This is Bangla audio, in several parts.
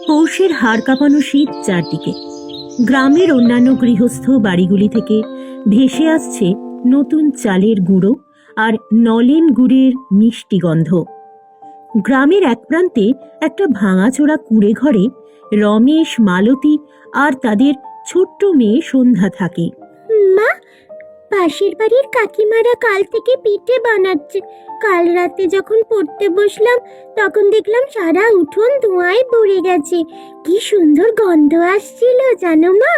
পৌষের হাড় কাঁপানো শীত চারদিকে। গ্রামের অন্যান্য গৃহস্থ বাড়িগুলি থেকে ভেসে আসছে নতুন চালের গুঁড়ো আর নলেন গুড়ের মিষ্টি গন্ধ। গ্রামের এক প্রান্তে একটা ভাঙাচোরা কুঁড়ে ঘরে রমেশ, মালতী আর তাদের ছোট্ট মেয়ে সন্ধ্যা থাকে। মা, পাশের বাড়ির কাকিমারা কাল থেকে পিঠে বানাচ্ছে। কাল রাতে যখন পড়তে বসলাম তখন দেখলাম সারা উঠোন ধোঁয়ায় ভরে গেছে। কি সুন্দর গন্ধ আসছিল জানো মা।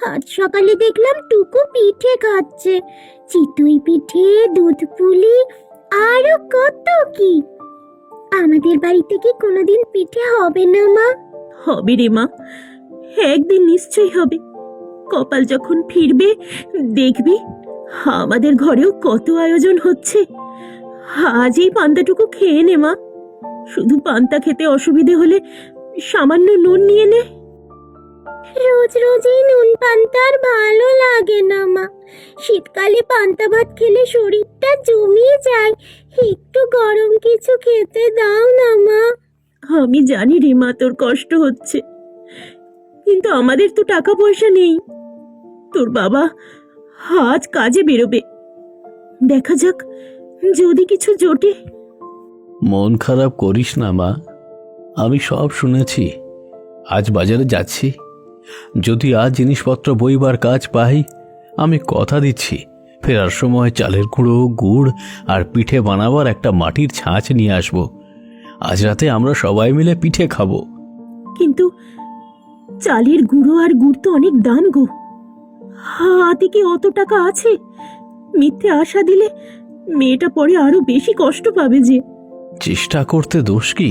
আজ সকালে দেখলাম টুকু পিঠে খাচ্ছে, চিতই পিঠে, দুধ পুলি, আরো কত কি। আমাদের বাড়িতে কি কোনোদিন পিঠে হবে না মা? হবে রে মা, একদিন নিশ্চয়ই হবে। কপাল যখন ফিরবে দেখবি আমাদের ঘরেও কত আয়োজন হচ্ছে। আজ এই পান্তাটুকু খেয়ে নে মা। শুধু পান্তা খেতে অসুবিধে হলে সামান্য নুন নিয়ে নে। রোজ রোজ এই নুন পান্তা আর ভালো লাগে না মা। শীতকালে পান্তা ভাত খেলে শরীরটা জমিয়ে যায়। একটু গরম কিছু খেতে দাও না মা। আমি জানি রে মা, তোর কষ্ট হচ্ছে, কিন্তু আমাদের তো টাকা পয়সা নেই। তোর বাবা আজ কাজে বেরোবে, দেখা যাক যদি কিছু জোটে। মন খারাপ করিস না মা, আমি সব শুনেছি। আজ বাজারে যাচ্ছি, যদি আজ জিনিসপত্র বইবার কাজ পাই আমি কথা দিচ্ছি ফেরার সময় চালের গুঁড়ো, গুড় আর পিঠে বানাবার একটা মাটির ছাঁচ নিয়ে আসব। আজ রাতে আমরা সবাই মিলে পিঠে খাবো। কিন্তু চালের গুঁড়ো আর গুড় তো অনেক দাম গো। হাতে কি অত টাকা আছে? মিথ্যে আশা দিলে মেয়েটা পরে আরো বেশি কষ্ট পাবে যে। চেষ্টা করতে দোষ কি?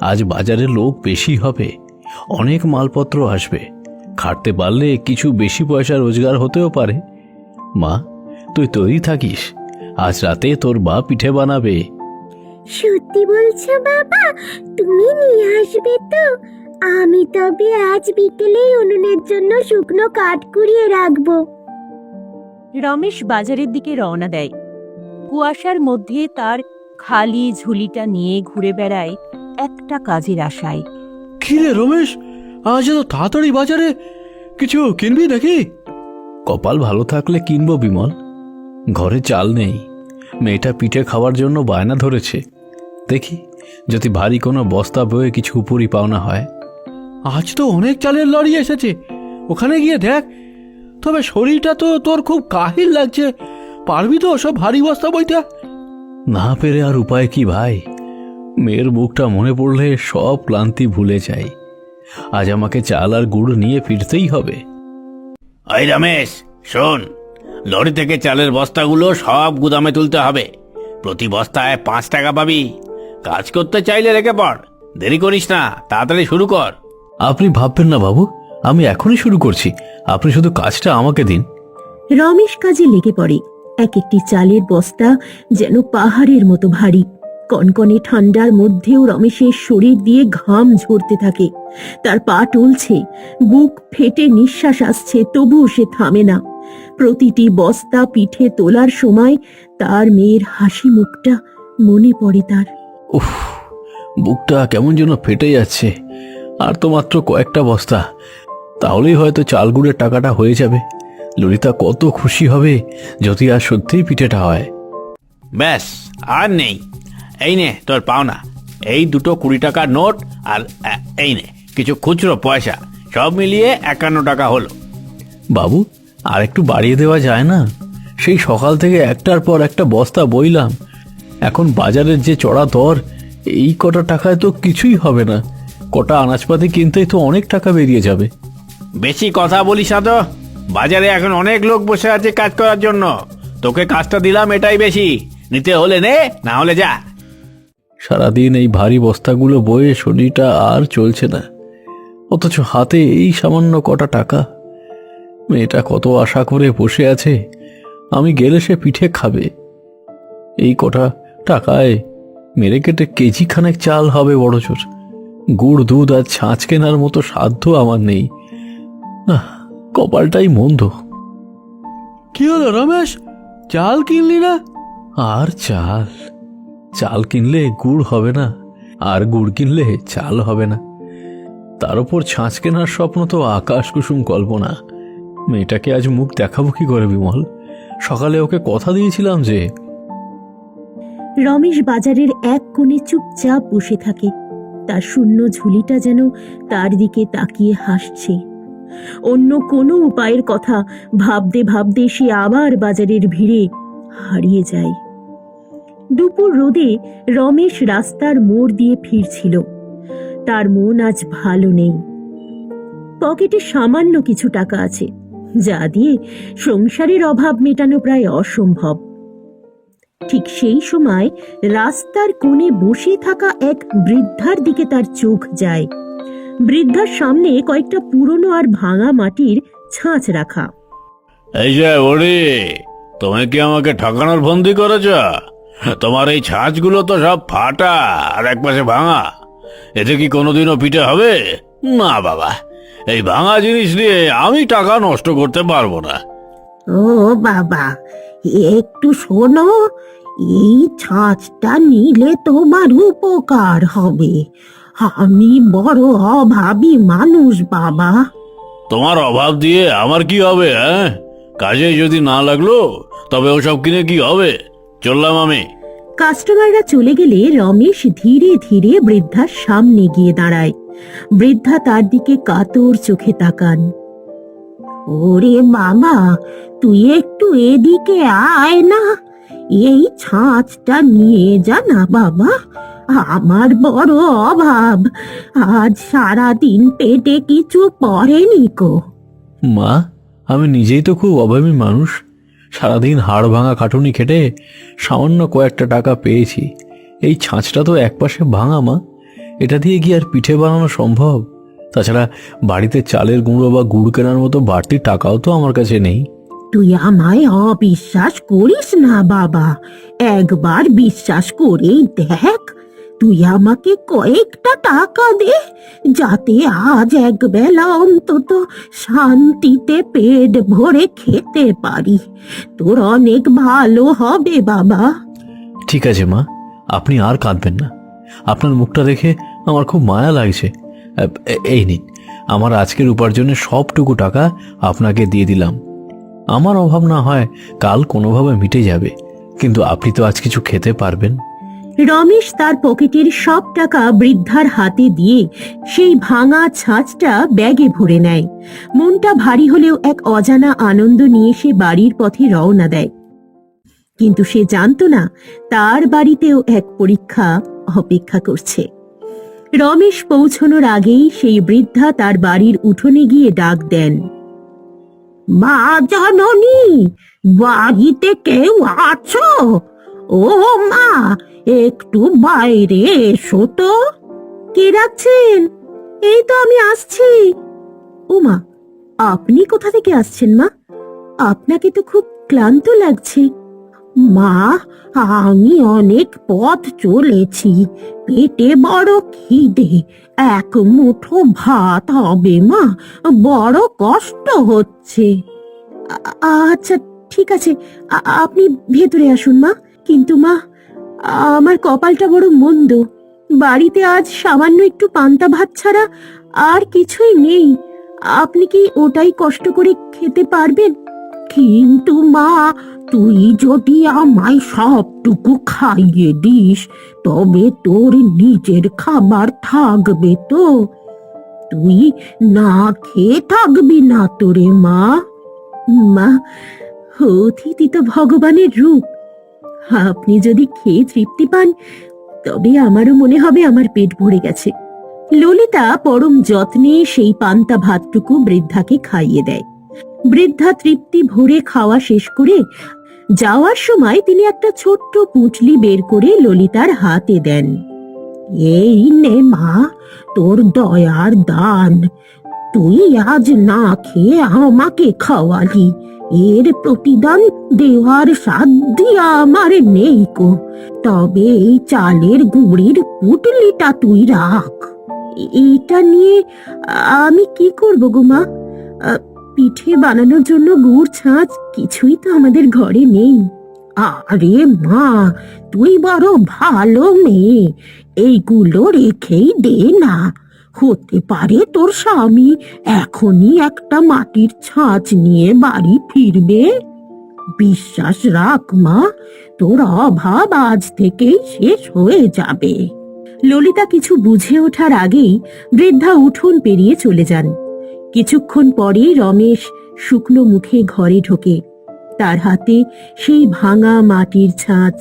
আজ বাজারে লোক বেশি হবে, অনেক মালপত্র আসবে। খাটতে পারলে কিছু বেশি পয়সা রোজগার হতেও পারে। মা, তুই তৈরি থাকিস, আজ রাতে তোর বাপ পিঠে বানাবে। সত্যি বলছো বাবা? তুমি নিয়ে আসবে তো? আমি তবে আজ বিকেলেই উনুনের জন্য শুকনো কাঠ কুড়িয়ে রাখবো। রমেশ বাজারের দিকে রওনা দেয়। কুয়াশার মধ্যে তার খালি ঝুলিটা নিয়ে ঘুরে বেড়ায় একটা কাজের আশায়। কি রে রমেশ, আজ এত তাড়াতাড়ি বাজারে? কিছু কিনবি নাকি? কপাল ভালো থাকলে কিনবো বিমল। ঘরে চাল নেই, মেয়েটা পিঠে খাওয়ার জন্য বায়না ধরেছে। দেখি যদি ভারী কোনো বস্তা বয়ে কিছু উপরি পাওনা হয়। আজ তো অনেক চালের লরি এসেছে, ওখানে গিয়ে দেখ। তবে শরীরটা তো তোর খুব কাহিল লাগছে, পারবি তো সব ভারী বস্তা বইতে? না পেরে আর উপায় কি ভাই? মেয়ের মুখটা মনে পড়লে সব ক্লান্তি ভুলে যাই। আজ আমাকে চাল আর গুড় নিয়ে ফিরতেই হবে। এই রমেশ, শোন, লরি থেকে চালের বস্তাগুলো সব গুদামে তুলতে হবে। প্রতি বস্তায় 5 টাকা পাবি। কাজ করতে চাইলে রেখে পড়, দেরি করিস না, তাড়াতাড়ি শুরু কর। আপনি ভাববেন না বাবু, আমি এখনই শুরু করছি, আপনি শুধু কাজটা আমাকে দিন। রমেশ কাজে লেগে পড়ে। এক একটি চালের বস্তা যেন পাহাড়ের মতো ভারী। কনকনে ঠান্ডার মধ্যেও রমেশের শরীর দিয়ে ঘাম ঝরতে থাকে। তার পা টলছে, বুক ফেটে নিঃশ্বাস আসছে, তবুও সে থামে না। প্রতিটি বস্তা পিঠে তোলার সময় তার মেয়ের হাসি মুখটা মনে পড়ে তার। উফ, বুকটা কেমন যেন ফেটে যাচ্ছে। আর তো মাত্র কয়েকটা বস্তা, তাহলেই হয়তো চাল গুড়ের টাকাটা হয়ে যাবে। ললিতা কত খুশি হবে যদি আর সত্যিই পিঠেটা হয়। ব্যাস, আর নেই। এই নে তোর পাওনা, এই দুটো 20 টাকার নোট, আর এই নে কিছু খুচরো পয়সা। সব মিলিয়ে 51 টাকা হলো। বাবু, আর একটু বাড়িয়ে দেওয়া যায় না? সেই সকাল থেকে একটার পর একটা বস্তা বইলাম, এখন বাজারের যে চড়া দর, এই কটা টাকায় তো কিছুই হবে না। কটা আনাজপাতি কিনতেই তো অনেক টাকা বেরিয়ে যাবে। বেশি কথা বলিস না তো। বাজারে এখন অনেক লোক বসে আছে কাজ করার জন্য। তোকে কাজটা দিলাম, এটাই বেশি। নিতে হলে নে, না হলে যা। সারাদিন এই ভারী বস্তাগুলো বয়ে শরীরটা আর চলছে না, অথচ হাতে এই সামান্য কটা টাকা। মেয়েটা কত আশা করে বসে আছে আমি গেলে সে পিঠে খাবে। এই কটা টাকায় মেরে কেটে কেজি খানেক চাল হবে বড় জোর। গুড়, দুধ আর ছাঁচ কেনার মতো সাধ্য আমার নেই। কপালটাই মন্দ। কি হলো রমেশ, চাল কিনলি না? আর চাল কিনলে গুড় হবে না, আর গুড় কিনলে চাল হবে না। তার উপর ছাঁচ কেনার স্বপ্ন তো আকাশ কুসুম কল্পনা। মেয়েটাকে আজ মুখ দেখাবো কি করে বিমল? সকালে ওকে কথা দিয়েছিলাম যে। রমেশ বাজারের এক কোণে চুপচাপ বসে থাকে। তার শূন্য ঝুলিটা যেন তার দিকে তাকিয়ে হাসছে। অন্য কোনো উপায়ের কথা ভাবতে ভাবতে সে আবার বাজারের ভিড়ে হারিয়ে যায়। দুপুর রোদে রমেশ রাস্তার মোড় দিয়ে ফিরছিল। তার মন আজ ভালো নেই। পকেটে সামান্য কিছু টাকা আছে, যা দিয়ে সংসারের অভাব মেটানো প্রায় অসম্ভব। ঠিক সেই সময় রাস্তার কোণে বসে থাকা এক বৃদ্ধার দিকে তার চোখ যায়। বৃদ্ধার সামনে কয়েকটা পুরনো আর ভাঙা মাটির ছাঁচ রাখা। এই যে ওরে, তুমি কি আমাকে ঠকানোর ফন্দি করেছ? তোমার এই ছাঁচগুলো তো সব ফাটা আর একপাশে ভাঙা। এতে কি কোনোদিনও পিঠে হবে? না বাবা, এই ভাঙা জিনিস দিয়ে আমি টাকা নষ্ট করতে পারবো না। ও বাবা, একটু শোনো, এই ছাঁচটা নিলে তোমার উপকার হবে। আমি বড় অভাবী মানুষ বাবা। তোমার অভাব দিয়ে আমার কি হবে? হ্যাঁ, কাজে যদি না লাগলো তবে ওসব কিনে কি হবে? চললাম আমি। কাস্টমাররা চলে গেলে রমেশ ধীরে ধীরে বৃদ্ধার সামনে গিয়ে দাঁড়ায়। বৃদ্ধা তার দিকে কাতর চোখে তাকান। ওরে বাবা, তুই একটু এদিকে আয় না, এই ছাঁচটা নিয়ে যা না বাবা। আমার বড় অভাব, আজ সারাদিন পেটে কিছু পড়েনি কো। মা, আমি নিজেই তো খুব অভাবী মানুষ। সারাদিন হাড় ভাঙা খাটুনি খেটে সামান্য কয়েকটা টাকা পেয়েছি। এই ছাঁচটা তো একপাশে ভাঙা মা, এটা দিয়ে কি আর পিঠে বানানো সম্ভব? তাছাড়া বাড়িতে চালের গুঁড়ো বা গুড় কেনার মতো বাড়তি টাকাও তো আমার কাছে নেই। তুই আমায় অবিশ্বাস করিস না বাবা, একবার বিশ্বাস করেই দেখ। তুই আমাকে কয়েকটা টাকা দে, যাতে আজ একবেলা অন্তত শান্তিতে পেট ভরে খেতে পারি। তোর অনেক ভালো হবে বাবা। ঠিক আছে মা, আপনি আর কাঁদবেন না। আপনার মুখটা দেখে আমার খুব মায়া লাগছে। এই নিন, আমার আজকের উপার্জনের সবটুকু টাকা আপনাকে দিয়ে দিলাম। আমার অভাব না হয় কাল কোনোভাবে মিটে যাবে, কিন্তু আপনি তো আজ কিছু খেতে পারবেন। রমেশ তার পকেটের সব টাকা বৃদ্ধার হাতে দিয়ে সেই ভাঙা ছাঁচটা ব্যাগে ভরে নেয়। মনটা ভারী হলেও এক অজানা আনন্দ নিয়ে সে বাড়ির পথে রওনা দেয়। কিন্তু সে জানতো না, তার বাড়িতেও এক পরীক্ষা অপেক্ষা করছে। রমেশ পৌঁছানোর আগেই সেই বৃদ্ধা তার বাড়ির উঠোনে গিয়ে ডাক দেন। মা জননী, বাড়িতে কেউ আছো? ও মা, একটু বাইরে এসো তো। কে ডাকছেন? এই তো আমি আসছি। ও মা, আপনি কোথা থেকে আসছেন মা? আপনাকে তো খুব ক্লান্ত লাগছে। মা, আমি অনেক পথ চলেছি, পেটে বড় খিদে। এক মুঠো ভাত হবে মা, বড় কষ্ট হচ্ছে। আচ্ছা ঠিক আছে, আপনি ভেতরে আসুন মা। কিন্তু মা, আমার কপালটা বড় মন্দ। বাড়িতে আজ সামান্য একটু পান্তা ভাত ছাড়া আর কিছুই নেই। আপনি কি ওটাই কষ্ট করে খেতে পারবেন? কিন্তু মা, তুই যদি আমায় সবটুকু খাইয়ে দিস, তবে তোর নিজের খাবার থাকবে তো? তুই না খেয়ে থাকবি না তোরে মা? মা, অতিথি তো ভগবানের রূপ। আপনি যদি খেয়ে তৃপ্তি পান, তবে আমারও মনে হবে আমার পেট ভরে গেছে। ললিতা পরম যত্নে সেই পান্তা ভাতটুকু বৃদ্ধাকে খাইয়ে দেয়। বৃদ্ধা তৃপ্তি ভরে খাওয়া শেষ করে যাওয়ার সময় তিনি একটা ছোট্ট পুঁটলি বের করে ললিতার হাতে দেন। এই নে মা, তোর দয়ার দান। তুই আজ না খেয়ে আমাকে খাওয়ালি, এর প্রতিদান দেওয়ার সাধ্য আমার নেই কো। তবে এই চালের গুঁড়ির পুটলিটা তুই রাখ। এটা নিয়ে আমি কি করব গো মা? পিঠে বানানোর জন্য গুড় ছাঁচ কিছুই তো আমাদের ঘরে নেই। আরে মা, তুই বড় ভালো মেয়ে, এইগুলো রেখেই দে না। হতে পারে তোর স্বামী এখনই একটা মাটির ছাঁচ নিয়ে বাড়ি ফিরবে। বিশ্বাস রাখ মা, তোর অভাব আজ থেকেই শেষ হয়ে যাবে। ললিতা কিছু বুঝে ওঠার আগেই বৃদ্ধা উঠোন পেরিয়ে চলে যান। কিছুক্ষণ পরেই রমেশ শুকনো মুখে ঘরে ঢোকে, তার হাতে সেই ভাঙা মাটির ছাঁচ।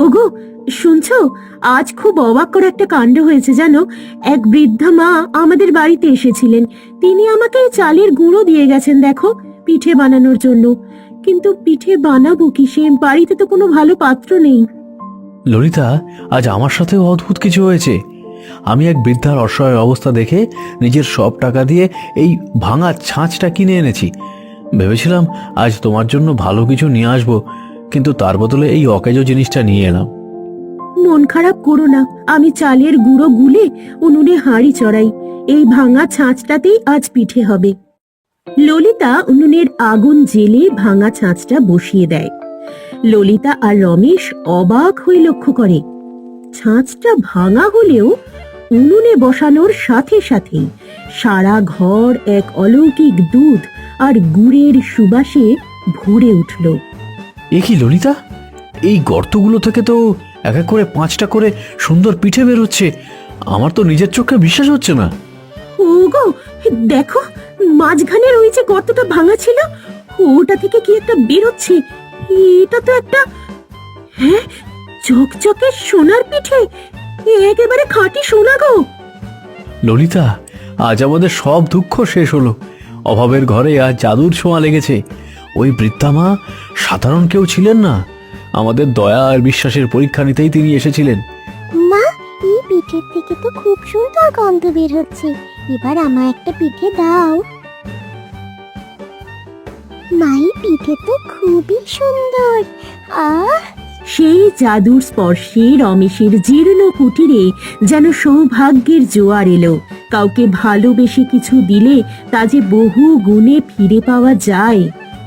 ওগো, শুনছো? আজ খুব অবাক করা একটা কাণ্ড হয়েছে জানো। এক বৃদ্ধা মা আমাদের বাড়িতে এসেছিলেন। তিনি আমাকে এই চালের গুঁড়ো দিয়ে গেছেন দেখো, পিঠে বানানোর জন্য। কিন্তু পিঠে বানাবো কিসে? বাড়িতে তো কোনো ভালো পাত্র নেই। ললিতা, আজ আমার সাথেও অদ্ভুত কিছু হয়েছে। আমি এক বৃদ্ধার অসহায় অবস্থা দেখে নিজের সব টাকা দিয়ে এই ভাঙা ছাঁচটা কিনে এনেছি। ভেবেছিলাম আজ তোমার জন্য ভালো কিছু নিয়ে আসবো, কিন্তু তার বদলে এই অকেজো জিনিসটা নিয়ে এলাম। মন খারাপ করো না, আমি চালের গুঁড়ো গুলে উনুনে হাঁড়ি চড়াই। এই ভাঙা ছাঁচটাতেই আজ পিঠে হবে। ললিতা উনুনের আগুন জেলে ভাঙা ছাঁচটা বসিয়ে দেয়। ললিতা আর রমেশ অবাক হয়ে লক্ষ্য করে, ছাঁচটা ভাঙা হলেও উনুনে বসানোর সাথে সাথেই সারা ঘর এক অলৌকিক দুধ আর গুড়ের সুবাসে ভরে উঠল। এ কি ললিতা, এই গর্তগুলো থেকে তো এক এক করে 5টা করে সুন্দর পিঠে বেরোচ্ছে। আমার তো নিজের চোখে বিশ্বাস হচ্ছে না। ওগো, দেখো, মাঝখানের ওই যে গর্তটা ভাঙা ছিল, ওটা থেকে কি একটা বেরোচ্ছে। এটা তো একটা, হ্যাঁ, চকচকে সোনার পিঠে, একেবারে খাঁটি সোনা গো। ললিতা, আজ আমাদের সব দুঃখ শেষ হলো। অভাবের ঘরে আজ জাদুর ছোঁয়া লেগেছে। ওই বৃদ্ধা মা সাধারণ কেউ ছিলেন না, আমাদের দয়া আর বিশ্বাসের পরীক্ষা নিতেই তিনি এসেছিলেন। মা, এই পিঠের থেকে তো খুব সুন্দর গন্ধ বের হচ্ছে। এবার আমায় একটা পিঠে দাও। মাই, পিঠে তো খুবই সুন্দর। আহ, সেই জাদুর স্পর্শে রমেশের জীর্ণ কুটিরে যেন সৌভাগ্যের জোয়ার এলো। কাউকে ভালোবেসে কিছু দিলে তা যে বহু গুণে ফিরে পাওয়া যায়,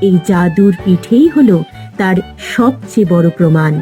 এই জাদুর পিঠেই হলো তার সবচেয়ে বড় প্রমাণ।